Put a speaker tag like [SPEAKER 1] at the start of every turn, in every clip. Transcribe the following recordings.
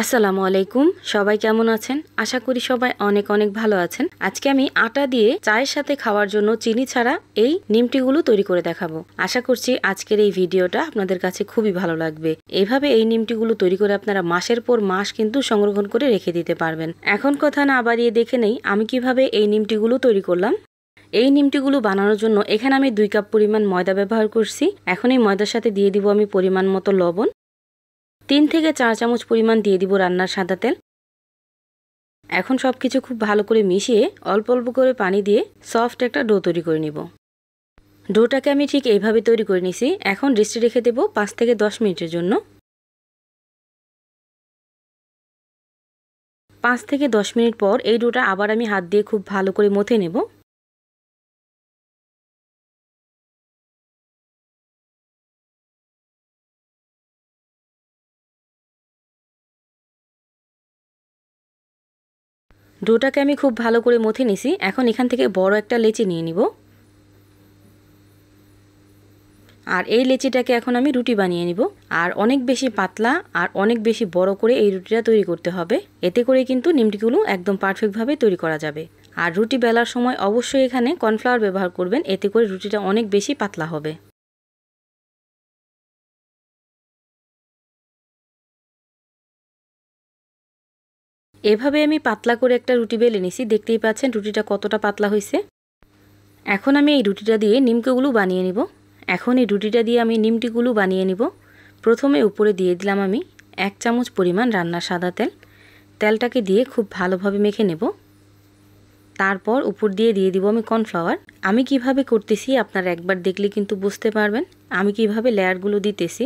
[SPEAKER 1] আসসালামু আলাইকুম। সবাই কেমন আছেন? আশা করি সবাই অনেক অনেক ভালো আছেন। আজকে আমি আটা দিয়ে চায়ের সাথে খাওয়ার জন্য চিনি ছাড়া এই নিমটিগুলো তৈরি করে দেখাবো। আশা করছি আজকের এই ভিডিওটা আপনাদের কাছে খুবই ভালো লাগবে। এইভাবে এই নিমটিগুলো তৈরি করে আপনারা মাসের পর মাস কিন্তু সংরক্ষণ করে রেখে দিতে পারবেন। এখন কথা না বাড়িয়ে দেখে নেই আমি কিভাবে এই নিমটিগুলো তৈরি করলাম। এই নিমটিগুলো বানানোর জন্য এখানে আমি 2 কাপ পরিমাণ ময়দা ব্যবহার করছি। এখন এই ময়দার সাথে দিয়ে দিব আমি পরিমাণ মতো লবণ। 3 থেকে 4 চামচ পরিমাণ দিয়ে দিব রান্নার সাদা তেল। এখন সবকিছু খুব ভালো করে মিশিয়ে অল্প অল্প করে পানি দিয়ে সফট একটা ডো তৈরি করে নিব। ডোটাকে আমি ঠিক এইভাবে তৈরি করে নিছি। এখন রেস্টে রেখে দেব 5 থেকে 10 মিনিটের জন্য। 5 থেকে 10 মিনিট পর এই ডোটা আবার আমি হাত দিয়ে খুব ভালো করে মথে নেব। ডোটাকে আমি খুব ভালো করে মথে নিছি। এখন এখান থেকে বড় একটা লেচি নিয়ে নিব। আর এই লেচিটাকে এখন আমি রুটি বানিয়ে নিব। আর অনেক বেশি পাতলা আর অনেক বেশি বড় করে এই রুটিটা তৈরি করতে হবে। এতে করে কিন্তু নিমটিগুলো একদম পারফেক্টভাবে তৈরি করা যাবে। আর রুটি বেলার সময় অবশ্যই এখানে কর্নফ্লাওয়ার ব্যবহার করবেন, এতে করে রুটিটা অনেক বেশি পাতলা হবে। এভাবে আমি পাতলা করে একটা রুটি বেলে নিছি। দেখতেই পাচ্ছেন রুটিটা কতটা পাতলা হয়েছে। এখন আমি এই রুটিটা দিয়ে নিমকিগুলো বানিয়ে নিব। এখন এই রুটিটা দিয়ে আমি নিমটিগুলো বানিয়ে নিব। প্রথমে উপরে দিয়ে দিলাম আমি 1 চামচ পরিমাণ রান্নার সাদা তেল। তেলটাকে দিয়ে খুব ভালোভাবে মেখে নেব। তারপর উপর দিয়ে দিব আমি কর্নফ্লাওয়ার। আমি কিভাবে করতেছি আপনারা একবার দেখলে কিন্তু বুঝতে পারবেন আমি কিভাবে লেয়ারগুলো দিতেছি।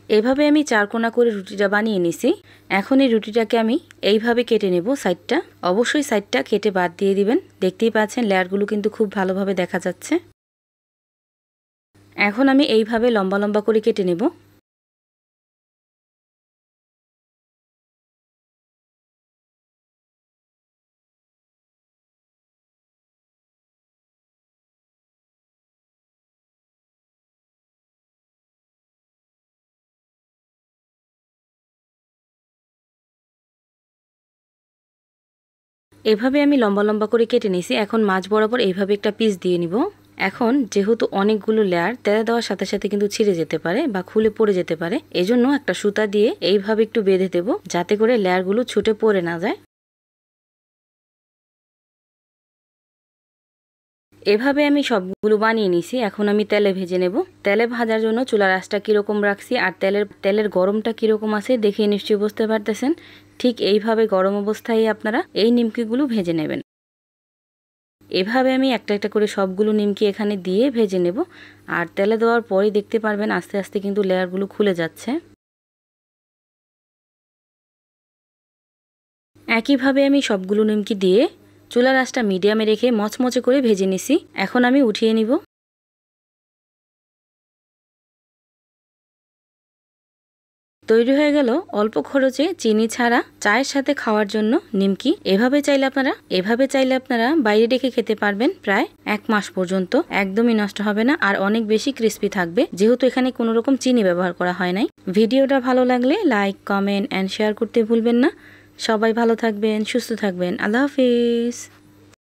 [SPEAKER 1] এভাবে আমি 4 কোনা করে রুটিটা বানিয়ে নিছি। এখন এই রুটিটাকে আমি এইভাবে কেটে নেব সাইডটা। অবশ্যই সাইডটা কেটে বাদ দিয়ে দিবেন। দেখতেই পাচ্ছেন লেয়ারগুলো কিন্তু খুব ভালোভাবে দেখা যাচ্ছে। এখন আমি এইভাবে লম্বা লম্বা করে কেটে নেব। এভাবে আমি লম্বা লম্বা করে কেটে নিছি। এখন মাঝ বরাবর এইভাবে একটা পিস দিয়ে নিব। এখন যেহেতু অনেকগুলো লেয়ার তেলে দেওয়ার সাথে সাথে কিন্তু ছিঁড়ে যেতে পারে বা খুলে পড়ে যেতে পারে, এজন্য একটা সুতা দিয়ে এইভাবে একটু বেঁধে দেব যাতে করে লেয়ারগুলো ছুটে পড়ে না যায়। এভাবে আমি সবগুলো বানিয়ে নিছি। এখন আমি তেলে ভেজে নেব। তেলে ভাজার জন্য চুলার আঁচটা কীরকম রাখছি আর তেলের গরমটা কীরকম আছে দেখে নিশ্চয়ই বুঝতে পারতেছেন। ঠিক এইভাবে গরম অবস্থায় আপনারা এই নিমকিগুলো ভেজে নেবেন। এভাবে আমি একটা একটা করে সবগুলো নিমকি এখানে দিয়ে ভেজে নেব। আর তেলে দেওয়ার পরেই দেখতে পারবেন আস্তে আস্তে কিন্তু লেয়ারগুলো খুলে যাচ্ছে। একইভাবে আমি সবগুলো নিমকি দিয়ে চুলার আঁচটা মিডিয়ামে রেখে মচমচে করে ভেজে নিছি। এখন আমি উঠিয়ে নিব। তৈরি হয়ে গেল অল্প খরচে চিনি ছাড়া চায়ের সাথে খাওয়ার জন্য নিমকি। এভাবে চাইলে আপনারা বাইরে রেখে খেতে পারবেন প্রায় 1 মাস পর্যন্ত। একদমই নষ্ট হবে না আর অনেক বেশি ক্রিস্পি থাকবে, যেহেতু এখানে কোনো রকম চিনি ব্যবহার করা হয় নাই। ভিডিওটা ভালো লাগলে লাইক, কমেন্ট এন্ড শেয়ার করতে ভুলবেন না। সবাই ভালো থাকবেন, সুস্থ থাকবেন। আল্লাহ হাফিজ।